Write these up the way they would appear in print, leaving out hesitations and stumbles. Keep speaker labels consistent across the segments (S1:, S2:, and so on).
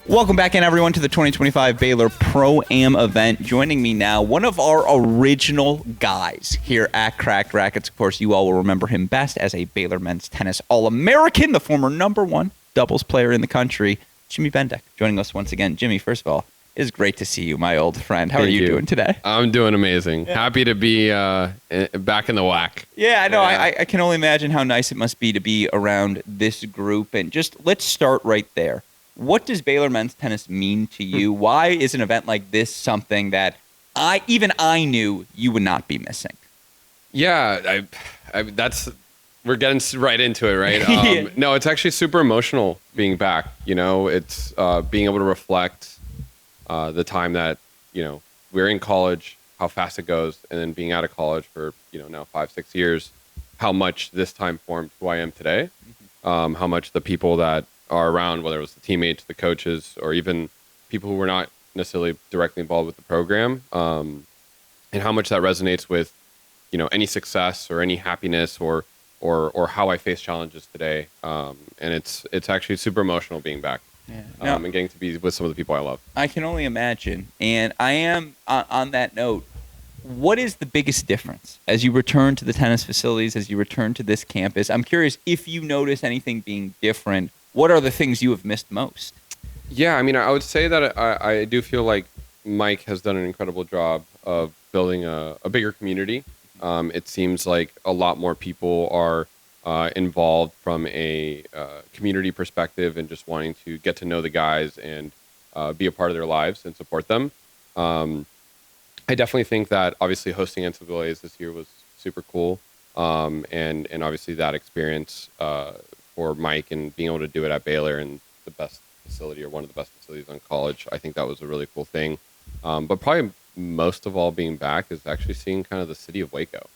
S1: Welcome back in, everyone, to the 2025 Baylor Pro-Am event. Joining me now, one of our original guys here at Cracked Racquets. Of course, you all will remember him best as a Baylor men's tennis All-American, the former #1 doubles player in the country, Jimmy Bendeck, joining us once again. Jimmy, first of all, it is great to see you, my old friend. How are you doing today?
S2: I'm doing amazing. Yeah. Happy to be back in the WAC.
S1: Yeah, I know. Yeah. I can only imagine how nice it must be to be around this group. And just let's start right there. What does Baylor men's tennis mean to you? Why is an event like this something that I knew you would not be missing?
S2: Yeah, we're getting right into it, right?
S1: Yeah.
S2: No, it's actually super emotional being back. You know, it's being able to reflect the time that, we're in college, how fast it goes, and then being out of college for, now 5-6 years, how much this time formed who I am today, how much the people that are around, whether it was the teammates, the coaches, or even people who were not necessarily directly involved with the program, and how much that resonates with, any success or any happiness or how I face challenges today. And it's actually super emotional being back. Yeah. And getting to be with some of the people I love.
S1: I can only imagine. And I am, on that note, what is the biggest difference as you return to the tennis facilities, as you return to this campus? I'm curious if you notice anything being different. What are the things you have missed most?
S2: Yeah, I mean, I would say that I do feel like Mike has done an incredible job of building a bigger community. It seems like a lot more people are involved from a community perspective and just wanting to get to know the guys and be a part of their lives and support them. I definitely think that obviously hosting NCAAs this year was super cool. And obviously that experience for Mike and being able to do it at Baylor and the best facility or one of the best facilities in college, I think that was a really cool thing. But probably most of all being back is actually seeing kind of the city of Waco.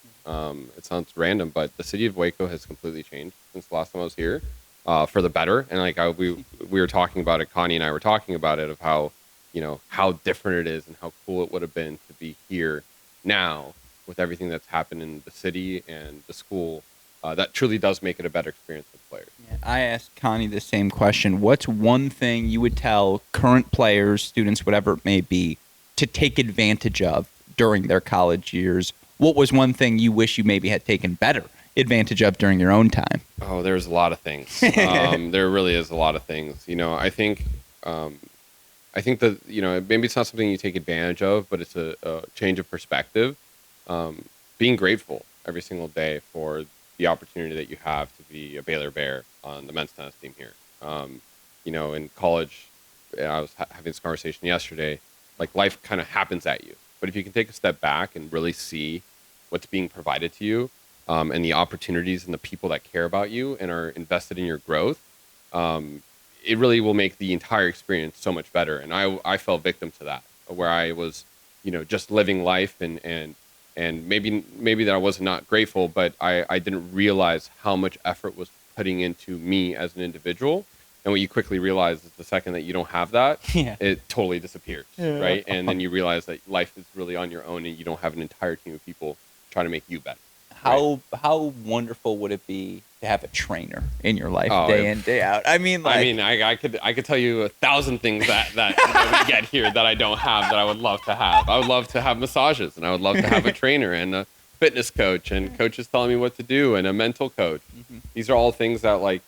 S2: It sounds random, but the city of Waco has completely changed since the last time I was here, for the better. And we were talking about it, Connie and I were talking about it, of how, how different it is and how cool it would have been to be here now with everything that's happened in the city and the school. That truly does make it a better experience for the players.
S1: Yeah, I asked Connie the same question. What's one thing you would tell current players, students, whatever it may be, to take advantage of during their college years? What was one thing you wish you maybe had taken better advantage of during your own time?
S2: Oh, there's a lot of things. There really is a lot of things. I think that, maybe it's not something you take advantage of, but it's a change of perspective. Being grateful every single day for the opportunity that you have to be a Baylor Bear on the men's tennis team here. In college, I was having this conversation yesterday, like life kind of happens at you. But if you can take a step back and really see what's being provided to you, and the opportunities and the people that care about you and are invested in your growth, it really will make the entire experience so much better. And I fell victim to that, where I was, just living life and maybe that I was not grateful, but I didn't realize how much effort was putting into me as an individual. And what you quickly realize is the second that you don't have that, it totally disappears, right? And then you realize that life is really on your own and you don't have an entire team of people trying to make you better.
S1: How wonderful would it be to have a trainer in your life day in, day out?
S2: I could tell you 1,000 things that we get here that I don't have that I would love to have. I would love to have massages, and I would love to have a trainer and a fitness coach and coaches telling me what to do and a mental coach. Mm-hmm. These are all things that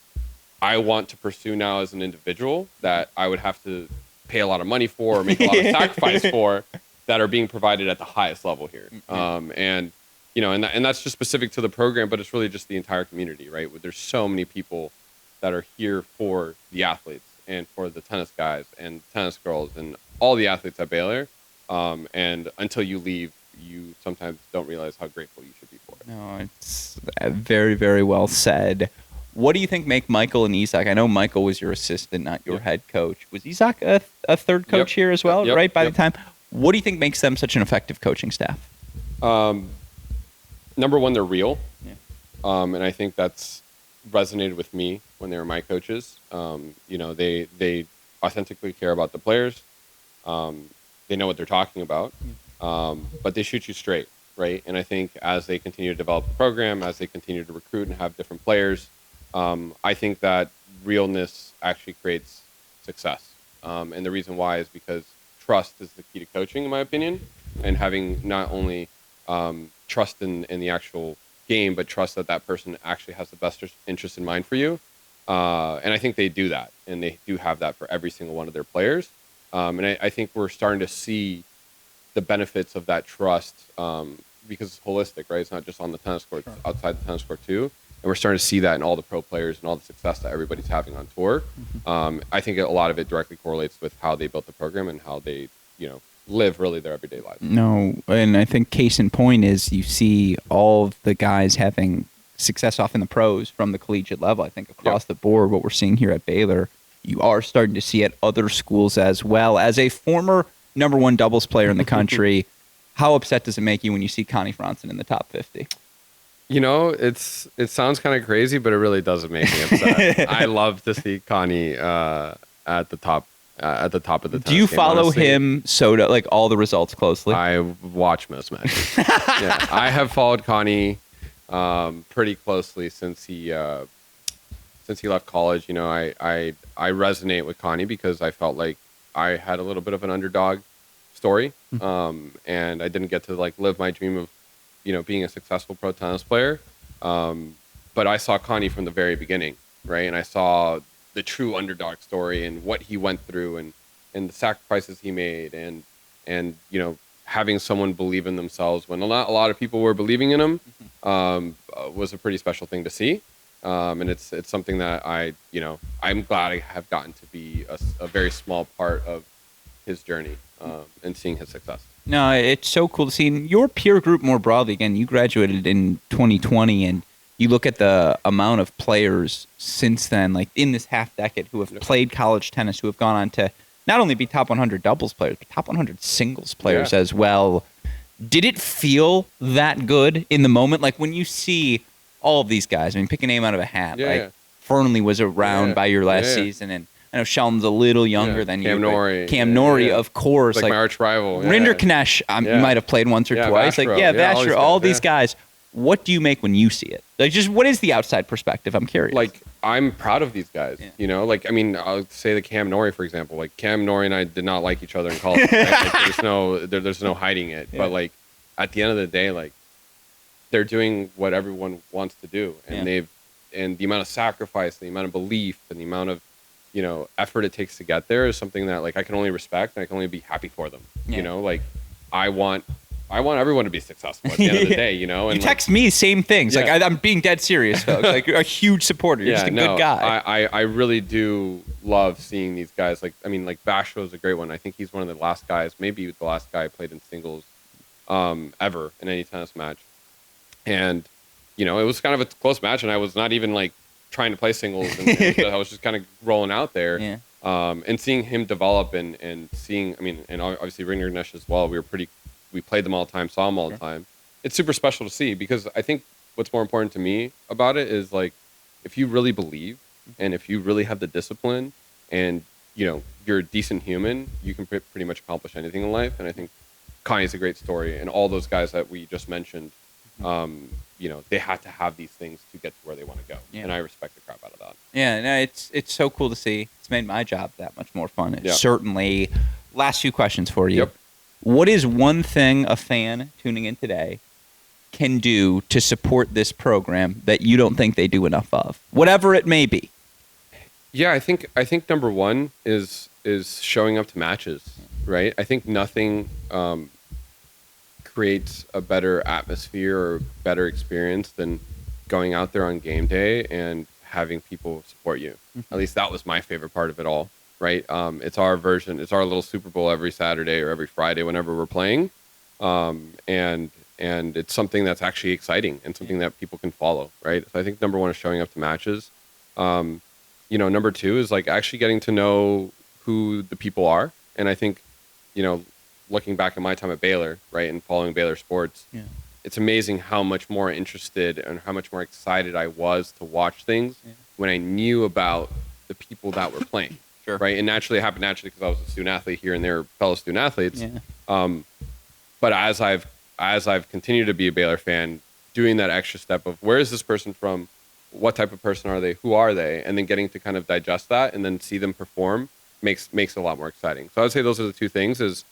S2: I want to pursue now as an individual that I would have to pay a lot of money for or make a lot of sacrifice for, that are being provided at the highest level here. And that's just specific to the program, but it's really just the entire community, right? There's so many people that are here for the athletes and for the tennis guys and tennis girls and all the athletes at Baylor. And until you leave, you sometimes don't realize how grateful you should be for it.
S1: No, it's very, very well said. What do you think make Michael and Isaac? I know Michael was your assistant, not your head coach. Was Isaac a third coach here as well, right, by the time? What do you think makes them such an effective coaching staff?
S2: Number one, they're real. Yeah. And I think that's resonated with me when they were my coaches. They authentically care about the players. They know what they're talking about, but they shoot you straight, right? And I think as they continue to develop the program, as they continue to recruit and have different players, I think that realness actually creates success. And the reason why is because trust is the key to coaching, in my opinion, and having not only trust in the actual game, but trust that that person actually has the best interest in mind for you. And I think they do that, and they do have that for every single one of their players. And I think we're starting to see the benefits of that trust because it's holistic, right? It's not just on the tennis court, it's outside the tennis court too. And we're starting to see that in all the pro players and all the success that everybody's having on tour. I think a lot of it directly correlates with how they built the program and how they, live really their everyday lives.
S1: No, and I think case in point is you see all of the guys having success off in the pros from the collegiate level. I think across the board, what we're seeing here at Baylor, you are starting to see at other schools as well. As a former number one doubles player in the country, how upset does it make you when you see Connie Franzen in the top 50?
S2: It sounds kind of crazy, but it really doesn't make me upset. I love to see Connie at the top of the tennis
S1: Do you
S2: game,
S1: follow
S2: honestly.
S1: him like all the results closely?
S2: I watch most matches. Yeah, I have followed Connie pretty closely since he left college. I resonate with Connie because I felt like I had a little bit of an underdog story, and I didn't get to live my dream of being a successful pro tennis player. But I saw Connie from the very beginning, right? And I saw the true underdog story and what he went through and the sacrifices he made and having someone believe in themselves when a lot of people were believing in him was a pretty special thing to see. And it's something that I'm glad I have gotten to be a very small part of his journey and seeing his success.
S1: No, it's so cool to see. And your peer group more broadly, again, you graduated in 2020, and you look at the amount of players since then, like in this half decade, who have played college tennis, who have gone on to not only be top 100 doubles players, but top 100 singles players as well. Did it feel that good in the moment? Like when you see all of these guys, I mean, pick a name out of a hat. Fernley was around by your last season, and I know Sheldon's a little younger than
S2: Cam
S1: you.
S2: Norrie.
S1: Cam Norrie, of course.
S2: Like my arch rival.
S1: Rinderknecht, you might have played once or twice.
S2: Vashro.
S1: Vashro, all these guys. What do you make when you see it? Like, just what is the outside perspective? I'm curious.
S2: Like, I'm proud of these guys. I'll say the Cam Norrie, for example. Like, Cam Norrie and I did not like each other in college. Right? There's no hiding it. Yeah. But at the end of the day, they're doing what everyone wants to do, and and the amount of sacrifice, the amount of belief, and the amount of effort it takes to get there is something that I can only respect, and I can only be happy for them. I want everyone to be successful at the end of the day, And
S1: you text me same things. Yeah. I'm being dead serious, folks. You're a huge supporter. You're just a good guy.
S2: I really do love seeing these guys. Vashro is a great one. I think he's one of the last guys, maybe the last guy I played in singles ever in any tennis match. And, it was kind of a close match, and I was not even trying to play singles. And I was just kind of rolling out there.
S1: Yeah.
S2: And seeing him develop and seeing, and obviously Rinderknecht as well, we played them all the time, saw them all the time. It's super special to see because I think what's more important to me about it is if you really believe and if you really have the discipline and, you're a decent human, you can pretty much accomplish anything in life. And I think Connie's a great story. And all those guys that we just mentioned, they had to have these things to get to where they want to go. Yeah. And I respect the crap out of that.
S1: Yeah, no, it's so cool to see. It's made my job that much more fun. Certainly. Last few questions for you.
S2: Yep.
S1: What is one thing a fan tuning in today can do to support this program that you don't think they do enough of? Whatever it may be.
S2: Yeah, I think number one is showing up to matches, right? I think nothing creates a better atmosphere or better experience than going out there on game day and having people support you. At least that was my favorite part of it all. Right. It's our version. It's our little Super Bowl every Saturday or every Friday whenever we're playing. And it's something that's actually exciting and something that people can follow. Right. So I think number one is showing up to matches. Number two is actually getting to know who the people are. And I think, looking back at my time at Baylor, right, and following Baylor sports, it's amazing how much more interested and how much more excited I was to watch things when I knew about the people that were playing.
S1: Sure.
S2: Right. And naturally, it happened because I was a student athlete here and there, fellow student athletes. Yeah. But as I've continued to be a Baylor fan, doing that extra step of where is this person from? What type of person are they? Who are they? And then getting to kind of digest that and then see them perform makes it a lot more exciting. So I would say those are the two things: is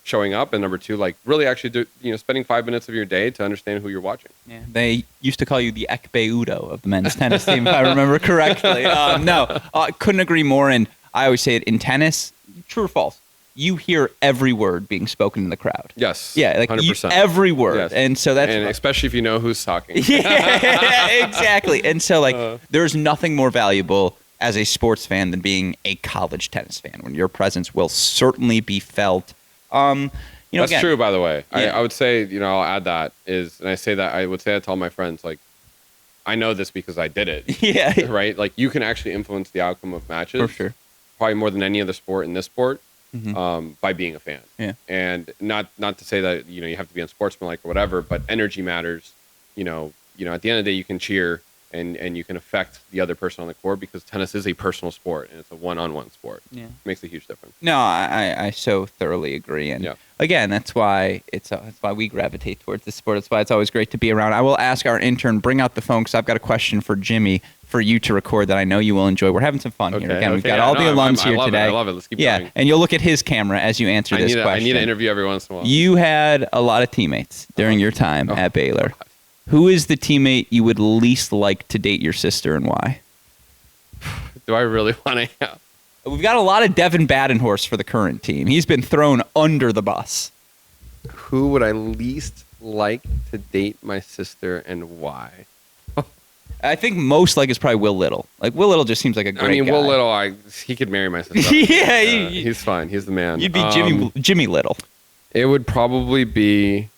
S2: showing up, and number two, like really actually spending 5 minutes of your day to understand who you're watching.
S1: Yeah, they used to call you the Ekbe Udo of the men's tennis team, if I remember correctly. No, couldn't agree more. And I always say it in tennis, true or false, you hear every word being spoken in the crowd.
S2: Yes.
S1: Yeah, like
S2: 100%.
S1: Every word.
S2: Yes.
S1: And so that's...
S2: And especially if you know who's talking.
S1: Yeah, exactly. And so there's nothing more valuable as a sports fan than being a college tennis fan, when your presence will certainly be felt.
S2: That's
S1: again,
S2: true, by the way.
S1: Yeah.
S2: I would say, I'll add that and I would say that to all my friends, like, I know this because I did it.
S1: Yeah.
S2: Right? Like, you can actually influence the outcome of matches.
S1: For sure.
S2: Probably more than any other sport in this sport.
S1: Mm-hmm.
S2: By being a fan.
S1: Yeah.
S2: And not to say that, you have to be unsportsmanlike or whatever, but energy matters. At the end of the day, you can cheer and you can affect the other person on the court, because tennis is a personal sport and it's a one-on-one sport. Yeah. It makes a huge difference.
S1: No, I so thoroughly agree. And again, that's why that's why we gravitate towards this sport. That's why it's always great to be around. I will ask our intern, bring out the phone, because I've got a question for Jimmy for you to record that I know you will enjoy. We're having some fun here. Again, we've got all the alums here today.
S2: I love it. Let's keep going.
S1: And you'll look at his camera as you answer this question.
S2: I need to interview every once in a while.
S1: You had a lot of teammates during your time at Baylor. God. Who is the teammate you would least like to date your sister, and why?
S2: Do I really want to?
S1: We've got a lot of Devin Badenhorst for the current team. He's been thrown under the bus.
S2: Who would I least like to date my sister, and why?
S1: I think most like is probably Will Little. Like, Will Little just seems like a great guy.
S2: Will Little, he could marry my sister.
S1: Yeah,
S2: he's fine. He's the man.
S1: You'd be Jimmy Little.
S2: It would probably be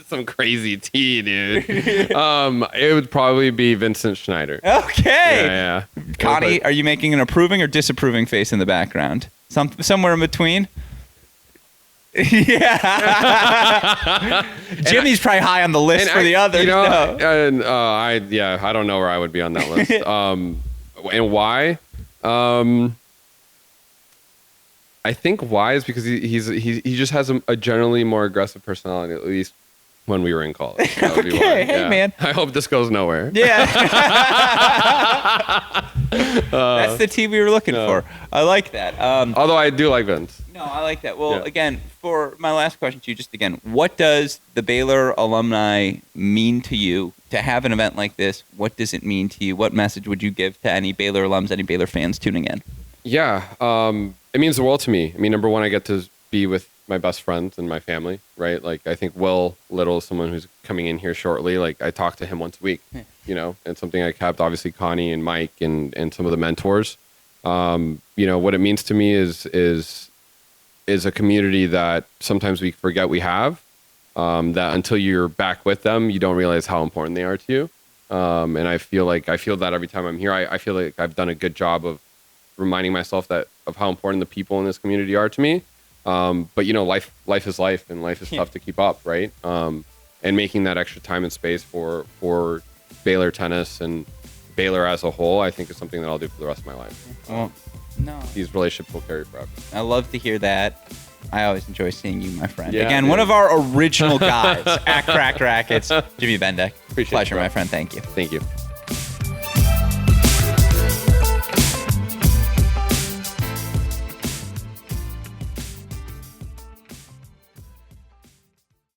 S2: some crazy tea, dude. It would probably be Vincent Schneider.
S1: Okay.
S2: Yeah.
S1: Connie, are you making an approving or disapproving face in the background? Somewhere in between? Yeah. Jimmy's probably high on the list for the others.
S2: I don't know where I would be on that list. And why? I think why is because he just has a generally more aggressive personality, at least when we were in college. That would be why.
S1: Hey, man.
S2: I hope this goes nowhere.
S1: Yeah. That's the team we were looking for. I like that.
S2: Although I do like Vince.
S1: No, I like that. Well, again, for my last question to you, just again, what does the Baylor alumni mean to you to have an event like this? What does it mean to you? What message would you give to any Baylor alums, any Baylor fans tuning in?
S2: Yeah, it means the world to me. I mean, number one, I get to be with my best friends and my family, right? Like, I think Will Little is someone who's coming in here shortly. Like, I talk to him once a week, and something I kept, obviously, Connie and Mike and some of the mentors. What it means to me is a community that sometimes we forget we have, that until you're back with them, you don't realize how important they are to you. And I feel that every time I'm here. I feel like I've done a good job of reminding myself of how important the people in this community are to me. But life is life, and life is tough to keep up, right? And making that extra time and space for Baylor tennis and Baylor as a whole, I think is something that I'll do for the rest of my life.
S1: Well, no,
S2: these relationships will carry forever.
S1: I love to hear that. I always enjoy seeing you, my friend.
S2: Yeah,
S1: again, one of our original guys at Cracked Racquets, Jimmy Bendeck. Pleasure, my friend. Thank you.
S2: Thank you.